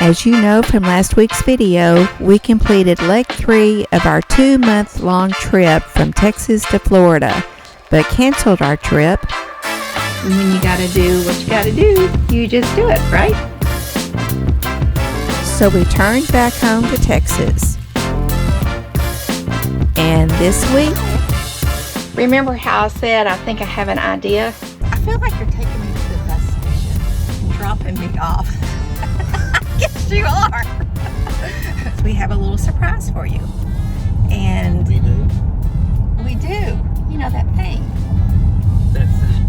As you know from last week's video, we completed leg 3 of our 2-month-long trip from Texas to Florida, but canceled our trip. And when you gotta do what you gotta do, you just do it, right? So we turned back home to Texas. And this week, remember how I said I think I have an idea? I feel like you're taking me to the bus station and dropping me off. Yes, you are. We have a little surprise for you. And we do? We do. You know that thing. That thing.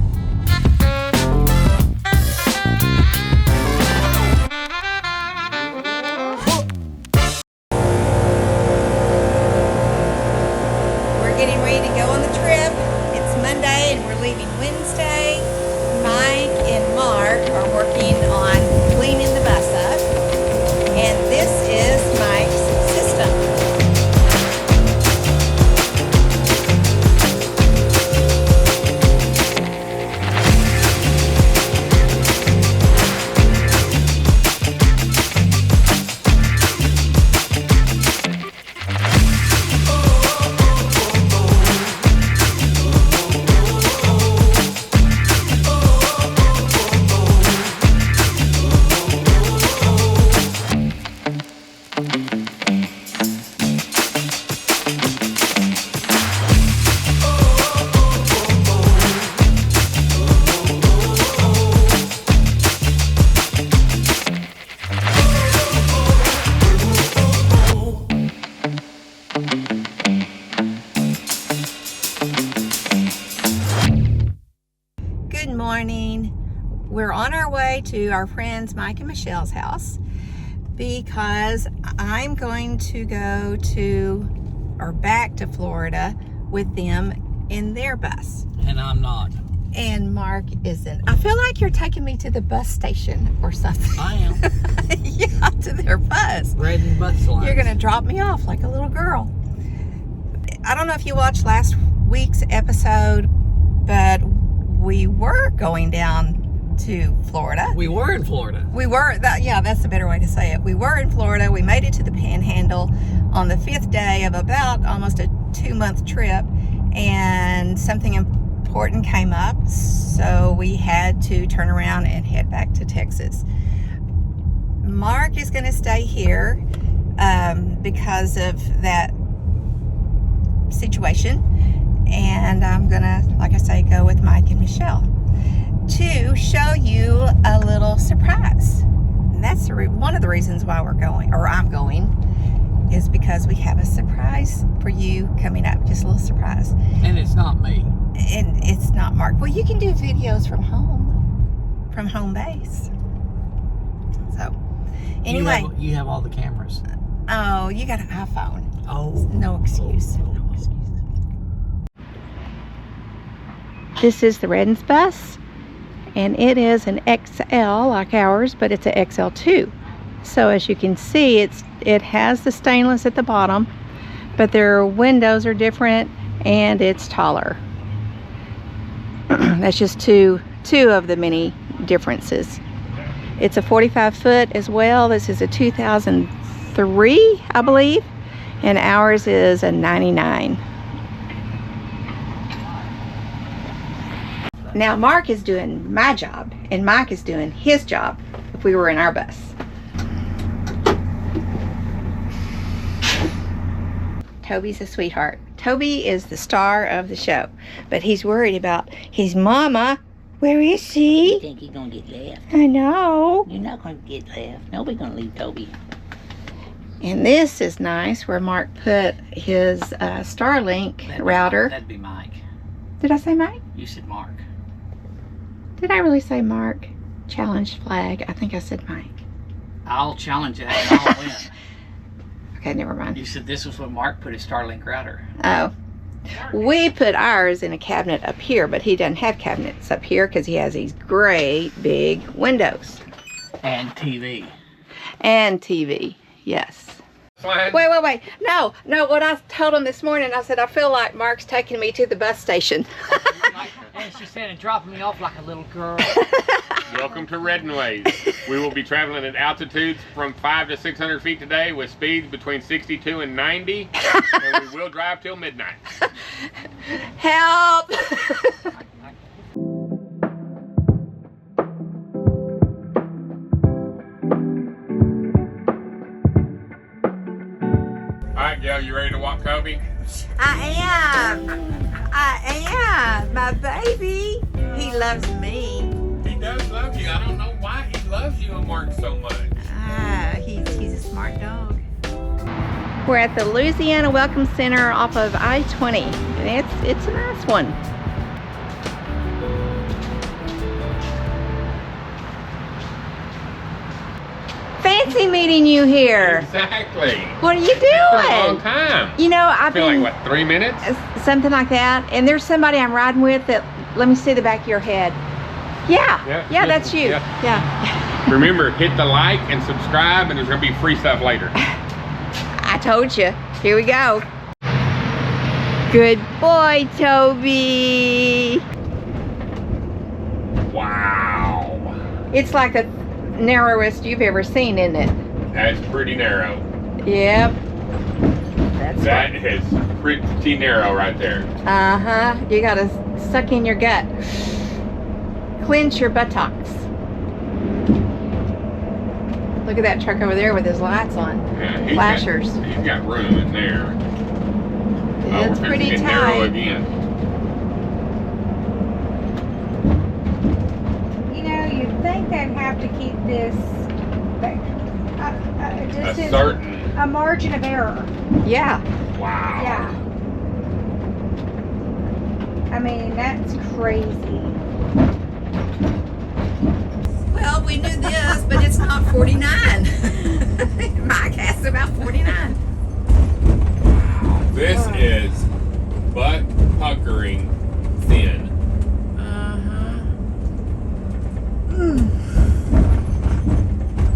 We're getting ready to go on the trip. It's Monday and we're leaving Wednesday. Mike and Mark are working on cleaning the bus up. And this is Mike's system. Good morning. We're on our way to our friends Mike and Michelle's house because I'm going to go to or back to Florida with them in their bus. And I'm not. And Mark isn't. I feel like you're taking me to the bus station or something. I am. Yeah, to their bus. Red and bus lines. You're gonna drop me off like a little girl. I don't know if you watched last week's episode, but we were going down to Florida. We were in Florida. We were, yeah, that's the better way to say it. We were in Florida. We made it to the Panhandle on the 5th day of about almost a 2-month trip, and something important came up, so we had to turn around and head back to Texas. Mark is going to stay here because of that situation, and I'm going to, like I say, go with Mike and Michelle to show you a little surprise. And that's one of the reasons why we're going, or I'm going, is because we have a surprise for you coming up. Just a little surprise. And it's not me. And it's not Mark. Well, you can do videos from home base. So, anyway. You have all the cameras. Oh, you got an iPhone. Oh. No excuse. No excuse. This is the Reddens bus, and it is an XL like ours, but it's an XL2. So as you can see, it has the stainless at the bottom, but their windows are different and it's taller. That's just two of the many differences. It's a 45 foot as well. This is a 2003, I believe, and ours is a 99. Now Mark is doing my job and Mike is doing his job if we were in our bus. Toby's a sweetheart. Toby is the star of the show, but he's worried about his mama. Where is she? You think he's gonna get left? I know. You're not gonna get left. Nobody's gonna leave Toby. And this is nice where Mark put his Starlink router. That'd be Mike. Did I say Mike? You said Mark. Did I really say Mark? Challenge flag. I think I said Mike. I'll challenge it and I'll win. Okay, never mind. You said this was what Mark put his Starlink router. Oh. We put ours in a cabinet up here, but he doesn't have cabinets up here because he has these great big windows. And TV. And TV, yes. Wait. No, what I told him this morning, I said, I feel like Mark's taking me to the bus station. And she said, and dropping me off like a little girl. Welcome to Reddenways. We will be traveling at altitudes from 500 to 600 feet today with speeds between 62 and 90. And we will drive till midnight. Help! All right, Gail, you ready to walk Toby? I am. My baby. He loves me. He does love you. I don't know why he loves you and Mark so much. He's a smart dog. We're at the Louisiana Welcome Center off of I-20, and it's a nice one. Fancy meeting you here. Exactly. What are you It's been a long doing? time. You know, I've Feel been like what, 3 minutes? something like that, and there's somebody I'm riding with that. Let me see the back of your head. Yeah, that's you. Yeah. Remember, hit the like and subscribe, and there's gonna be free stuff later. I told you. Here we go. Good boy, Toby. Wow. It's like the narrowest you've ever seen, isn't it? That's pretty narrow. Yep. That's That is pretty narrow right there. Uh-huh. You gotta suck in your gut. Clench your buttocks. Look at that truck over there with his lights on. Yeah, Flashers. He's got room in there. It's we're pretty fixing to get narrow tight. again. You know, you'd think they'd have to keep this just A certain. a margin of error. Yeah. Wow. Yeah. I mean, that's crazy. Well, we knew this, but it's not 49. Mike asked about 49. This is butt puckering thin.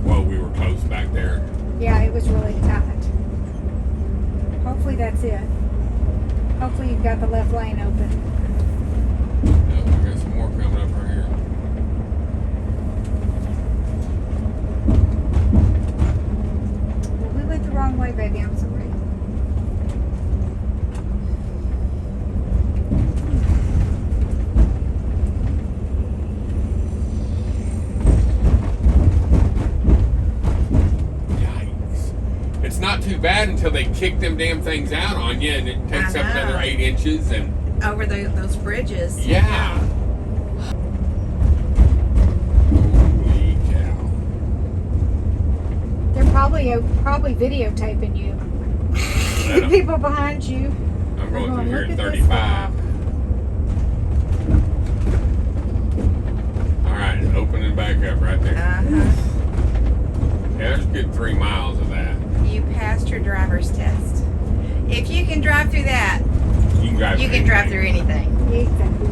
Whoa, we were close back there. Yeah, it was really tight. Hopefully that's it. Hopefully you've got the left lane open. Oh, we got some more coming up right here. Well, we went the wrong way, baby. I'm sorry. Yikes. It's not too bad until they kick them damn things out on you and it takes I up know. another 8 inches and Over those bridges. yeah. Holy cow. They're probably videotaping you. The people behind you. I'm going Look through here at at this 35. Alright, opening back up right there. Uh-huh. Yeah, there's a good 3 miles of that. You passed your driver's test. If you can drive through that, You can drive you can drive through anything. Exactly.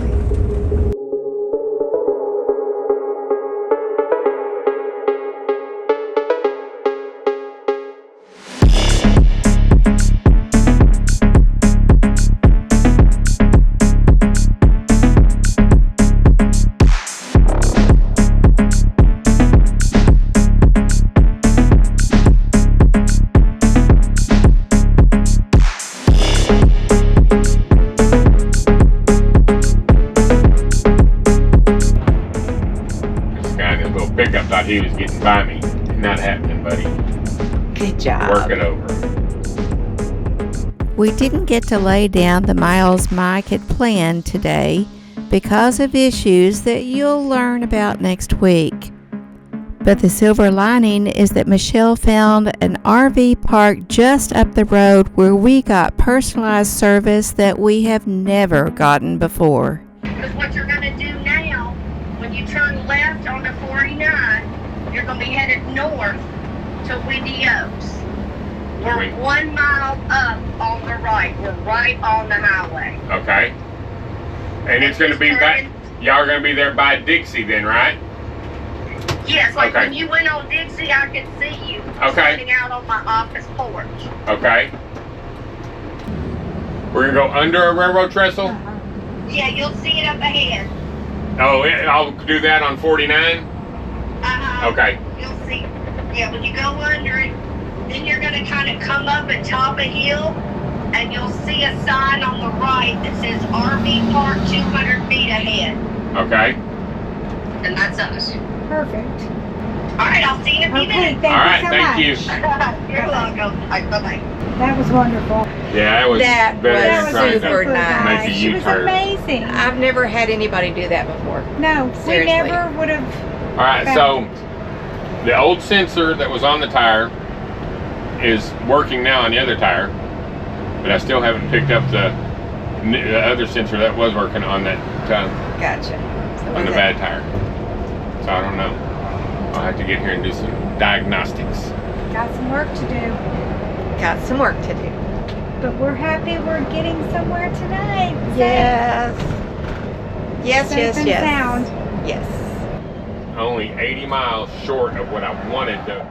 This guy in his little pickup thought he was getting by me. Not happening, buddy. Good job. Work it over. We didn't get to lay down the miles Mike had planned today because of issues that you'll learn about next week. But the silver lining is that Michelle found an RV park just up the road where we got personalized service that we have never gotten before. Because what you're going to do now, when you turn left onto 49, you're going to be headed north to Wendy Oaks. We're Wait. 1 mile up on the right. We're right on the highway. Okay. And it's going to be back. Y'all are going to be there by Dixie then, right? Yes, like Okay. when you went on Dixie, I could see you Okay. standing out on my office porch. Okay. We're going to go under a railroad trestle? Yeah, you'll see it up ahead. Oh, I'll do that on 49? Uh-huh. Okay. You'll see. Yeah, when you go under it, then you're going to kind of come up and top a hill, and you'll see a sign on the right that says RV Park 200 feet ahead. Okay. And that's us. Perfect. All right, I'll see you in a few Okay, minutes. thank All right, you so thank much. you. You're welcome. All right, bye-bye. That was wonderful. Yeah, that was That better was than trying super to nice. make a She was U-turn. amazing. I've never had anybody do that before. No, we Seriously. never would have. All right, so the old sensor that was on the tire is working now on the other tire, but I still haven't picked up the other sensor that was working on that Gotcha. So on was the it- bad tire. So I don't know. I'll have to get here and do some diagnostics. Got some work to do, Got some work to do. but we're happy we're getting somewhere tonight. Yes. Yes, Safe yes, and yes. sound. Yes. Only 80 miles short of what I wanted to